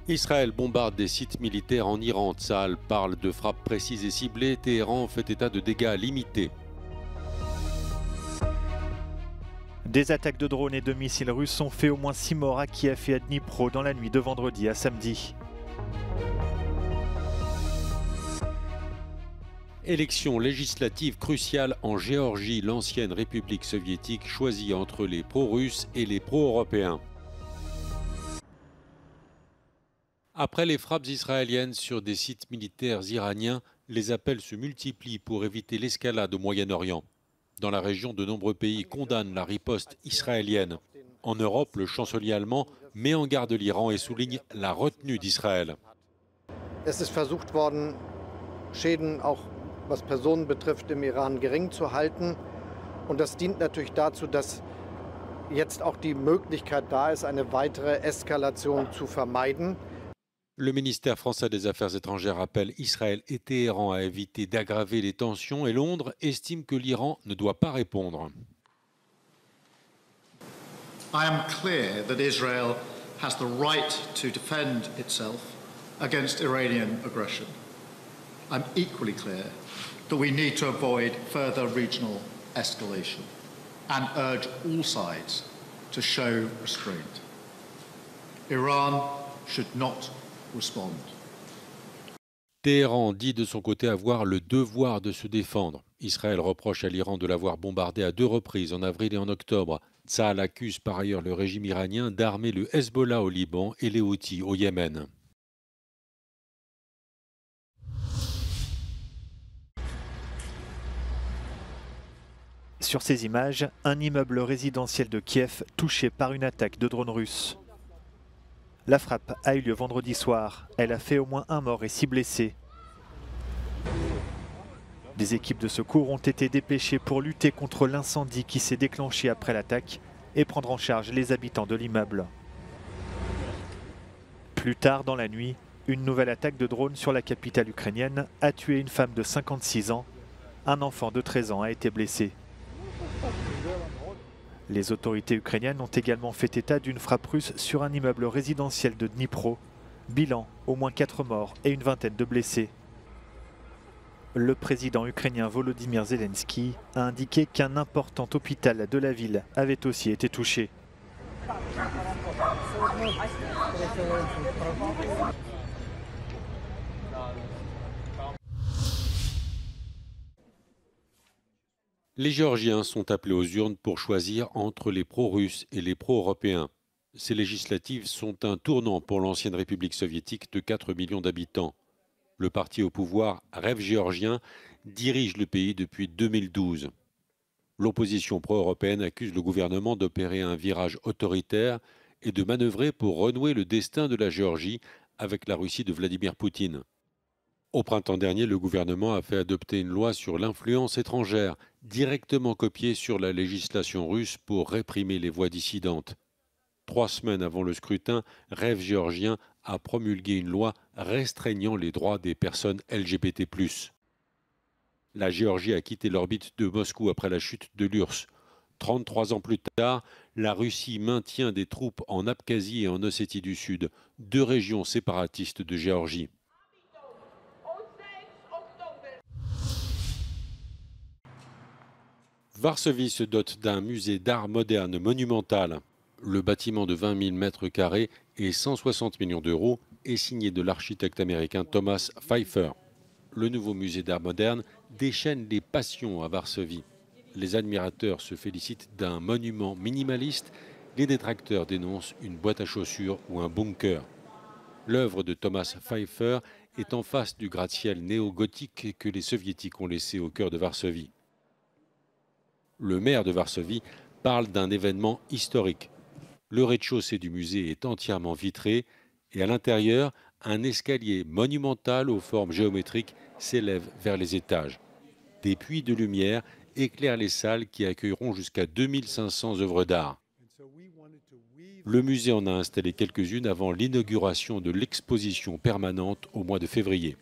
Israël bombarde des sites militaires en Iran. Tsahal parle de frappes précises et ciblées. Téhéran fait état de dégâts limités. Des attaques de drones et de missiles russes ont fait au moins 6 morts à Kiev et à Dnipro dans la nuit de vendredi à samedi. Élection législative cruciale en Géorgie. L'ancienne République soviétique choisit entre les pro-russes et les pro-européens. Après les frappes israéliennes sur des sites militaires iraniens, les appels se multiplient pour éviter l'escalade au Moyen-Orient. Dans la région, de nombreux pays condamnent la riposte israélienne. En Europe, le chancelier allemand met en garde l'Iran et souligne la retenue d'Israël. Es ist versucht worden, Schäden auch was Personen betrifft im Iran gering zu halten. Und das dient natürlich dazu, dass jetzt auch die Möglichkeit da ist, eine weitere Eskalation zu vermeiden. Le ministère français des Affaires étrangères appelle Israël et Téhéran à éviter d'aggraver les tensions et Londres estime que l'Iran ne doit pas répondre. I am clear that Israel has the right to defend itself against Iranian aggression. I'm equally clear that we need to avoid further regional escalation and urge all sides to show restraint. Iran should not respond. Téhéran dit de son côté avoir le devoir de se défendre. Israël reproche à l'Iran de l'avoir bombardé à 2 reprises, en avril et en octobre. Tsahal accuse par ailleurs le régime iranien d'armer le Hezbollah au Liban et les Houthis au Yémen. Sur ces images, un immeuble résidentiel de Kiev touché par une attaque de drones russes. La frappe a eu lieu vendredi soir. Elle a fait au moins 1 mort et 6 blessés. Des équipes de secours ont été dépêchées pour lutter contre l'incendie qui s'est déclenché après l'attaque et prendre en charge les habitants de l'immeuble. Plus tard dans la nuit, une nouvelle attaque de drone sur la capitale ukrainienne a tué une femme de 56 ans. Un enfant de 13 ans a été blessé. Les autorités ukrainiennes ont également fait état d'une frappe russe sur un immeuble résidentiel de Dnipro. Bilan, au moins 4 morts et une vingtaine de blessés. Le président ukrainien Volodymyr Zelensky a indiqué qu'un important hôpital de la ville avait aussi été touché. Les Géorgiens sont appelés aux urnes pour choisir entre les pro-russes et les pro-européens. Ces législatives sont un tournant pour l'ancienne République soviétique de 4 millions d'habitants. Le parti au pouvoir, Rêve géorgien, dirige le pays depuis 2012. L'opposition pro-européenne accuse le gouvernement d'opérer un virage autoritaire et de manœuvrer pour renouer le destin de la Géorgie avec la Russie de Vladimir Poutine. Au printemps dernier, le gouvernement a fait adopter une loi sur l'influence étrangère, directement copiée sur la législation russe pour réprimer les voix dissidentes. 3 semaines avant le scrutin, Rêve géorgien a promulgué une loi restreignant les droits des personnes LGBT+. La Géorgie a quitté l'orbite de Moscou après la chute de l'URSS. 33 ans plus tard, la Russie maintient des troupes en Abkhazie et en Ossétie du Sud, 2 régions séparatistes de Géorgie. Varsovie se dote d'un musée d'art moderne monumental. Le bâtiment de 20 000 mètres carrés et 160 millions d'euros est signé de l'architecte américain Thomas Pfeiffer. Le nouveau musée d'art moderne déchaîne les passions à Varsovie. Les admirateurs se félicitent d'un monument minimaliste, les détracteurs dénoncent une boîte à chaussures ou un bunker. L'œuvre de Thomas Pfeiffer est en face du gratte-ciel néo-gothique que les soviétiques ont laissé au cœur de Varsovie. Le maire de Varsovie parle d'un événement historique. Le rez-de-chaussée du musée est entièrement vitré et à l'intérieur, un escalier monumental aux formes géométriques s'élève vers les étages. Des puits de lumière éclairent les salles qui accueilleront jusqu'à 2500 œuvres d'art. Le musée en a installé quelques-unes avant l'inauguration de l'exposition permanente au mois de février.